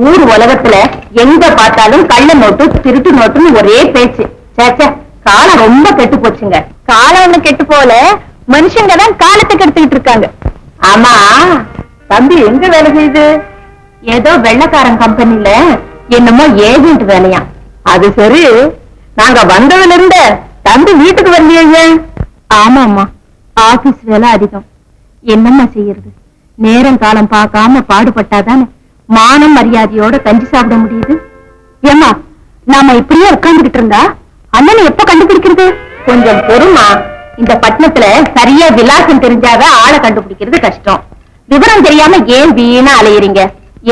ஊர் உலகத்துல எங்க பார்த்தாலும் கள்ள நோட்டு திருட்டு நோட்டுன்னு ஒரே பேச்சு. சேச்சா, காலம் ரொம்ப கெட்டு போச்சுங்க. காலம் ஒண்ணு கெட்டு போல, மனுஷங்க தான் காலத்தை கெடுத்துக்கிட்டு இருக்காங்க. ஆமா, தம்பி எங்க வேலை செய்யுது? ஏதோ வெள்ளக்காரன் கம்பெனில என்னமோ ஏஜென்ட் வேலையா. அது சரி, நாங்க வந்ததுல இருந்த தம்பி வீட்டுக்கு வரலையே. ஆமாம்மா, ஆபீஸ் வேலை அதிகம். என்னம்மா செய்யறது? நேரம் காலம் பார்க்காம பாடுபட்டாதானே மானம் மரியாதையோட கஞ்சி சாப்பிட முடியுது. ஏமா, நாம இப்படியே உட்கார்ந்துகிட்டு இருந்தா அண்ணனை எப்ப கண்டுபிடிக்கிறது? கொஞ்சம் பொறுமா. இந்த பட்டணத்துல சரியா விலாசம் தெரிஞ்சாதான் ஆளை கண்டுபிடிக்கிறது கஷ்டம். விவரம் தெரியாம ஏன் வீணா அலையறீங்க?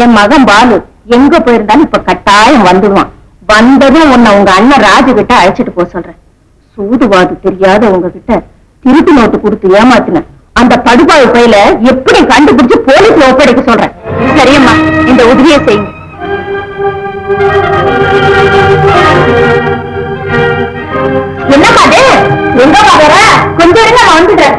என் மகன் பாலு எங்க போயிருந்தாலும் இப்ப கட்டாயம் வந்துடுவான். வந்ததும் உன்னை உங்க அண்ணன் ராஜு கிட்ட அழைச்சிட்டு போக சொல்றேன். சூதுவாது தெரியாத உங்ககிட்ட திருட்டு நோட்டு கொடுத்து ஏமாத்தின அந்த படுபாவி பையில எப்படி கண்டுபிடிச்சு போலீஸ்ல ஒப்படைக்க சொல்றேன். சரியம்மா, இந்த உதவியை செய்யுங்க. என்னம்மா அது? எங்க வர? கொஞ்சம் இருங்க, நான் வந்துடுறேன்.